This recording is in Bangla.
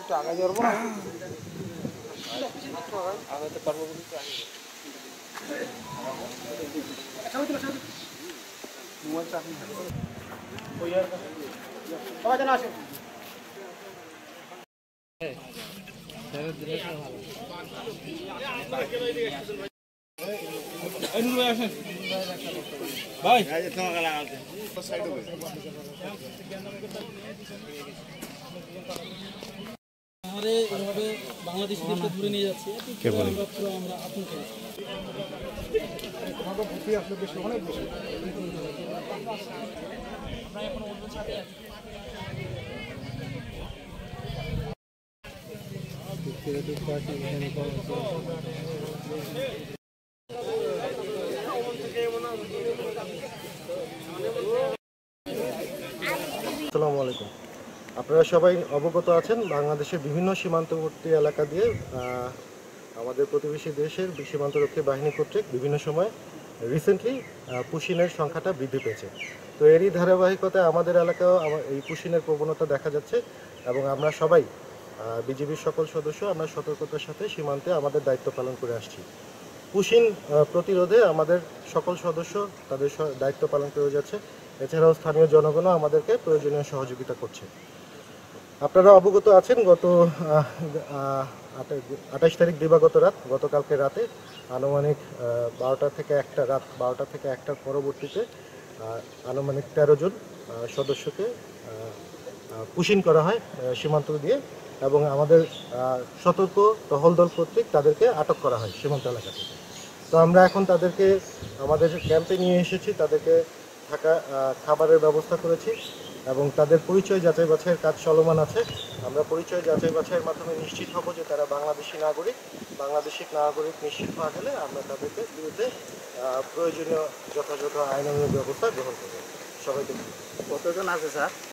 একটু আগে যাবো না আগাতে পারবো ভাই এভাবে বাংলাদেশিদেরকে দূরে নিয়ে যাচ্ছে আমরা আতঙ্কে অনেক বেশি আসসালামু আলাইকুম। আপনারা সবাই অবগত আছেন বাংলাদেশের বিভিন্ন সীমান্তবর্তী এলাকা দিয়ে আমাদের প্রতিবেশী দেশের সীমান্তরক্ষী বাহিনী কর্তৃক বিভিন্ন সময় রিসেন্টলি পুশিনের সংখ্যাটা বৃদ্ধি পেয়েছে। তো এরই ধারাবাহিকতায় আমাদের এলাকাও এই পুশিনের প্রবণতা দেখা যাচ্ছে এবং আমরা সবাই বিজিবির সকল সদস্য আমরা সতর্কতার সাথে সীমান্তে আমাদের দায়িত্ব পালন করে আসছি। পুশিন প্রতিরোধে আমাদের সকল সদস্য তাদের দায়িত্ব পালন করে যাচ্ছে। এছাড়াও স্থানীয় জনগণও আমাদেরকে প্রয়োজনীয় সহযোগিতা করছে। আপনারা অবগত আছেন গত 28 তারিখ দিবাগত রাত গতকালকে রাতে আনুমানিক 12টা থেকে 1টার পরবর্তীতে আনুমানিক 13 জন সদস্যকে পুশিন করা হয় সীমান্ত দিয়ে এবং আমাদের সতর্ক টহল দল কর্তৃক তাদেরকে আটক করা হয় সীমান্ত এলাকা থেকে। তো আমরা এখন তাদেরকে আমাদের ক্যাম্পে নিয়ে এসেছি, তাদেরকে থাকা খাবারের ব্যবস্থা করেছি এবং তাদের পরিচয় যাচাই বাছাইয়ের কাজ চলমান আছে। আমরা পরিচয় যাচাই বাছাইয়ের মাধ্যমে নিশ্চিত হব যে তারা বাংলাদেশি নাগরিক নিশ্চিত হওয়া গেলে আমরা তাদেরকে বিরুদ্ধে প্রয়োজনীয় যথাযথ আইনানুগ ব্যবস্থা গ্রহণ করব। সবাইকে কতজন আছে স্যার?